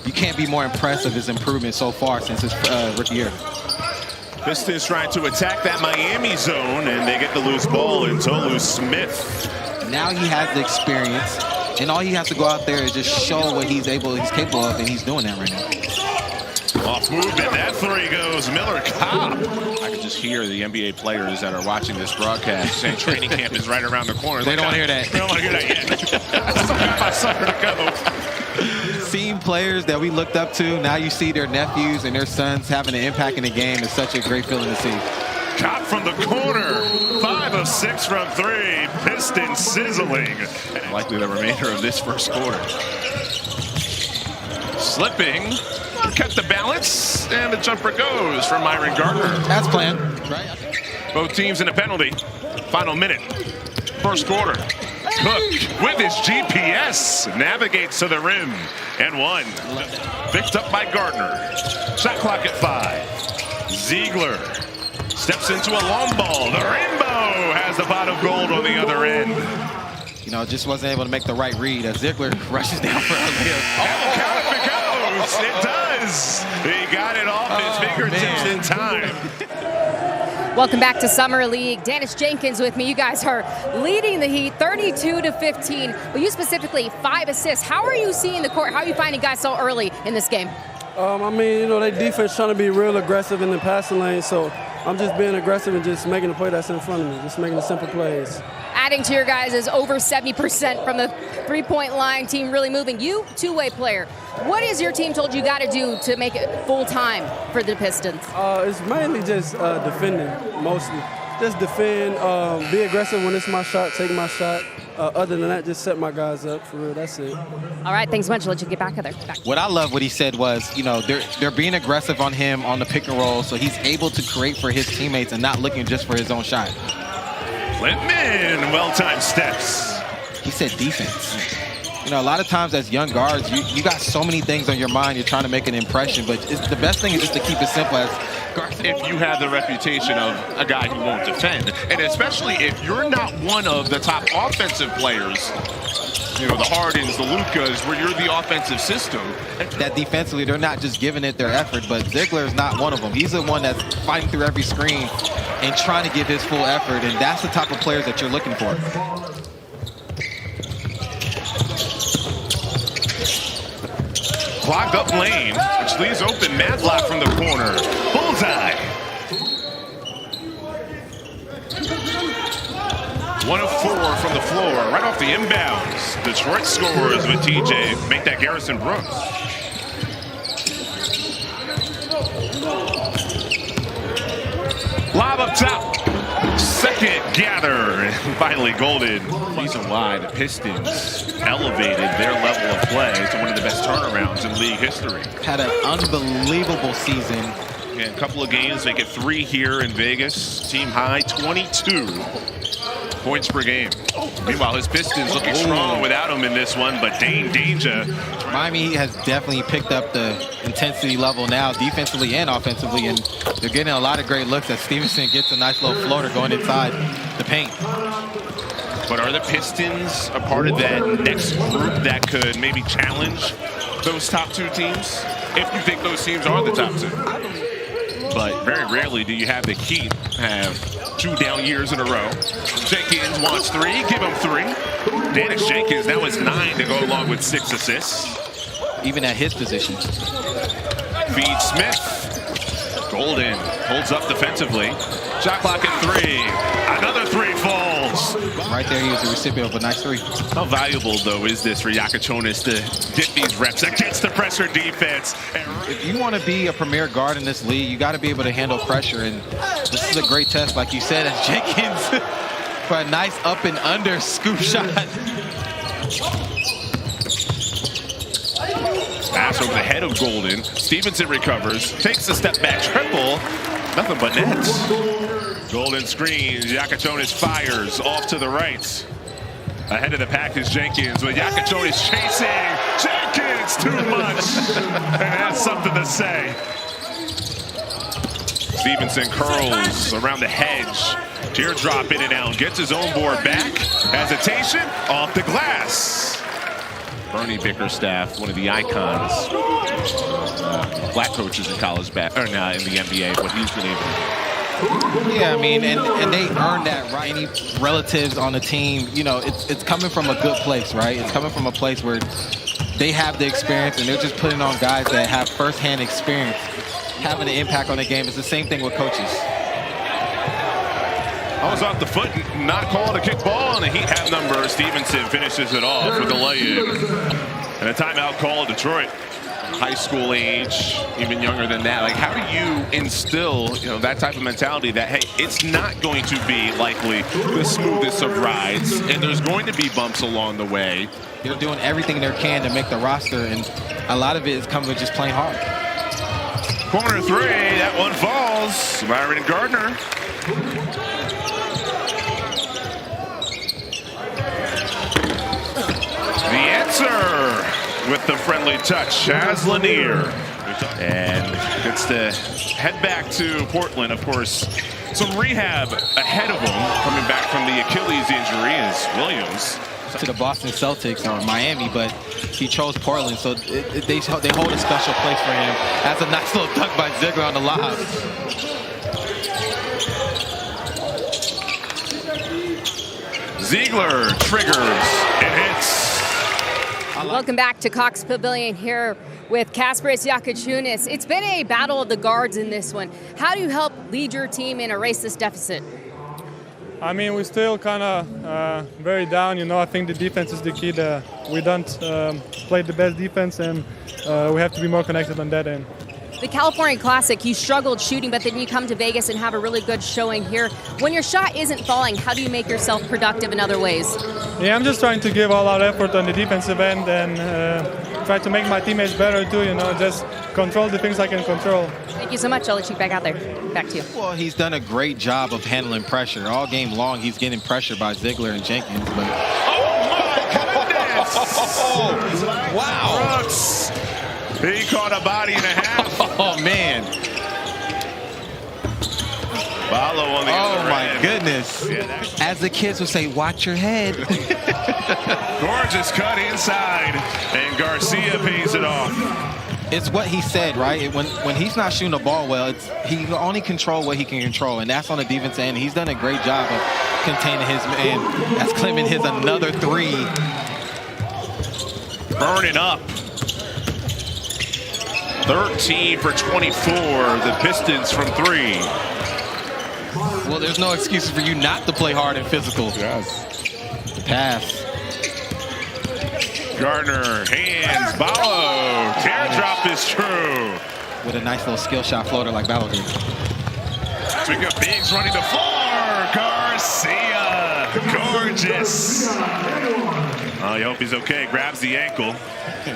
you can't be more impressed of his improvement so far since his rookie year. Pistons trying to attack that Miami zone, and they get the loose ball in Tolu Smith. Now he has the experience, and all he has to go out there is just show what he's capable of, and he's doing that right now. Off movement, that three goes. Miller Cobb. I can just hear the NBA players that are watching this broadcast saying training camp is right around the corner. They don't want to hear that. They don't want to hear that yet. I still got my summer to go. Seeing players that we looked up to, now you see their nephews and their sons having an impact in the game is such a great feeling to see. Cobb from the corner. 5 of 6 from 3. Pistons sizzling. Likely the remainder of this first quarter. Slipping. Kept the balance, and the jumper goes from Myron Gardner. That's planned, right? Both teams in a penalty. Final minute. First quarter. Cook with his GPS navigates to the rim and one. Picked up by Gardner. Shot clock at 5. Ziegler steps into a long ball. The Rainbow has the pot of gold on the other end. You know, just wasn't able to make the right read as Ziegler rushes down for a layup. Oh, count if it goes. It does. He got it off his fingertips in time. Welcome back to Summer League. Dennis Jenkins with me. You guys are leading the Heat 32-15, but you specifically 5 assists. How are you seeing the court? How are you finding guys so early in this game? I mean, you know, their defense trying to be real aggressive in the passing lane, so I'm just being aggressive and just making the play that's in front of me, just making the simple plays. Adding to your guys is over 70% from the three-point line, team really moving. You, two-way player. What has your team told you got to do to make it full-time for the Pistons? It's mainly just defending, mostly. Just defend, be aggressive when it's my shot, take my shot. Other than that, just set my guys up for real. That's it. All right, thanks so much. I'll let you get back there. What I love what he said was, you know, they're being aggressive on him on the pick and roll, so he's able to create for his teammates and not looking just for his own shot. Littman, well-timed steps. He said defense. You know, a lot of times as young guards, you got so many things on your mind. You're trying to make an impression, but the best thing is just to keep it simple as guards. If you have the reputation of a guy who won't defend, and especially if you're not one of the top offensive players, you know, the Hardens, the Lukas, where you're the offensive system. That defensively, they're not just giving it their effort, but Ziegler is not one of them. He's the one that's fighting through every screen and trying to give his full effort, and that's the type of players that you're looking for. Clogged up lane, which leaves open Matlock from the corner. Bullseye. 1 of 4 from the floor, right off the inbounds. Detroit scores with TJ. Make that Garrison Brooks. Lob up top. Second gather. And finally Golden. Reason why the Pistons elevated their level of play to one of the best turnarounds in league history. Had an unbelievable season. Yeah, a couple of games, they get 3 here in Vegas. Team high 22 points per game. Meanwhile, his Pistons looking strong without him in this one, but danger. Miami has definitely picked up the intensity level now, defensively and offensively, and they're getting a lot of great looks as Stevenson gets a nice little floater going inside the paint. But are the Pistons a part of that next group that could maybe challenge those top 2 teams? If you think those teams are the top 2. But very rarely do you have the Heat have 2 down years in a row. Jenkins wants 3, give him 3. Dennis Jenkins now has 9 to go along with 6 assists. Even at his position. Feed Smith. Golden holds up defensively. Shot clock at 3. Another 3 falls. Right there, he was the recipient of a nice 3. How valuable, though, is this for Yakuchunis to get these reps against the pressure defense? If you want to be a premier guard in this league, you got to be able to handle pressure, and this is a great test, like you said, as Jenkins for a nice up and under scoop shot. Pass over the head of Golden. Stevenson recovers, takes a step back triple. Nothing but nets. Golden screens. Yakuchunis fires off to the right. Ahead of the pack is Jenkins with Yakuchunis chasing. Jenkins too much. And has something to say. Stevenson curls around the hedge. Teardrop in and out. Gets his own board back. Hesitation off the glass. Bernie Bickerstaff, one of the icons black coaches in college in the NBA, what he's been able to do. Yeah, I mean, and they earned that right. Any relatives on the team, you know, it's coming from a good place, right? It's coming from a place where they have the experience, and they're just putting on guys that have firsthand experience, having an impact on the game. It's the same thing with coaches. I was off the foot, not called a kick ball, and the Heat have number. Stevenson finishes it off with a lay-in. And a timeout call, Detroit. High school age, even younger than that. Like, how do you instill, you know, that type of mentality that, hey, it's not going to be likely the smoothest of rides, and there's going to be bumps along the way. They're doing everything they can to make the roster, and a lot of it is coming with just playing hard. Corner three, that one falls. Byron Gardner. The answer with the friendly touch, Chaz Lanier. And gets to head back to Portland. Of course, some rehab ahead of him, coming back from the Achilles injury is Williams. To the Boston Celtics or Miami, but he chose Portland, so they hold a special place for him. That's a nice little dunk by Ziegler on the lob. Ziegler triggers and hits. Welcome back to Cox Pavilion here with Kasparis Yakuchunis. It's been a battle of the guards in this one. How do you help lead your team and erase this deficit? I mean, we're still kind of very down. You know, I think the defense is the key. We don't play the best defense, and we have to be more connected on that end. The California Classic, you struggled shooting, but then you come to Vegas and have a really good showing here. When your shot isn't falling, how do you make yourself productive in other ways? Yeah, I'm just trying to give all out effort on the defensive end and try to make my teammates better too, you know, just control the things I can control. Thank you so much. I'll let you back out there. Back to you. Well, he's done a great job of handling pressure. All game long, he's getting pressured by Ziegler and Jenkins. But Oh, my goodness! Wow. Brooks. He caught a body and a half. Oh, man. Follow on the other Oh, my end. goodness. Yeah, as the kids would say, watch your head. Gorgeous cut inside, and Garcia pays it off. It's what he said, right? When he's not shooting the ball well, he can only control what he can control, and that's on the defense end. He's done a great job of containing his man. That's Clement hits another three. Burning up. 13 for 24, the Pistons from three. Well, there's no excuses for you not to play hard and physical. Yes. Pass. Gardner, hands, Ballo. Teardrop is true. With a nice little skill shot floater like Ballo did. Speaking of bigs running the floor, Garcia, gorgeous. I hope he's okay, grabs the ankle. The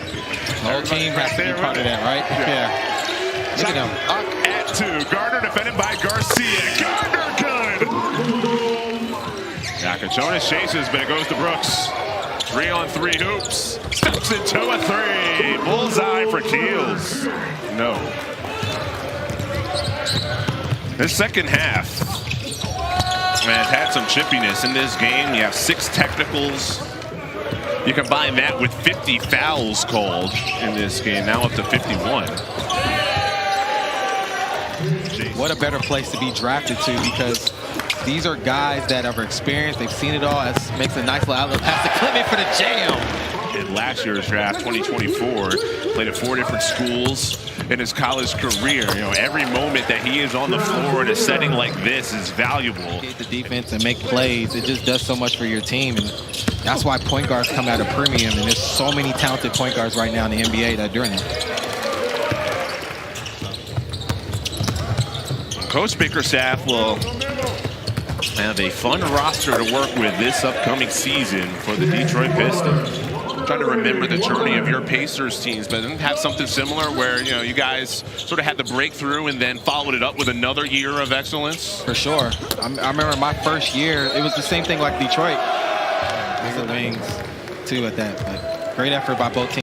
whole team has to be part of that, right? Yeah. Look at him. Up at two. Gardner defended by Garcia. Gardner good. Yakuchunis chases, but it goes to Brooks. 3-on-3 hoops. Steps into a three. Bullseye for Keels. No. This second half, man, had some chippiness in this game. You have 6 technicals. You combine that with 50 fouls called in this game, now up to 51. What a better place to be drafted to, because these are guys that are experienced. They've seen it all. It makes a nice little outlet pass to Clement for the jam. In last year's draft, 2024, played at 4 different schools in his college career. You know, every moment that he is on the floor in a setting like this is valuable. The defense and make plays. It just does so much for your team, and that's why point guards come at a premium. And there's so many talented point guards right now in the NBA that are doing it. Coach Bickerstaff will have a fun roster to work with this upcoming season for the Detroit Pistons. Trying to remember the journey of your Pacers teams, but didn't have something similar where, you know, you guys sort of had the breakthrough and then followed it up with another year of excellence? For sure. I remember my first year, it was the same thing like Detroit. It was the wings, too, at that. But great effort by both teams.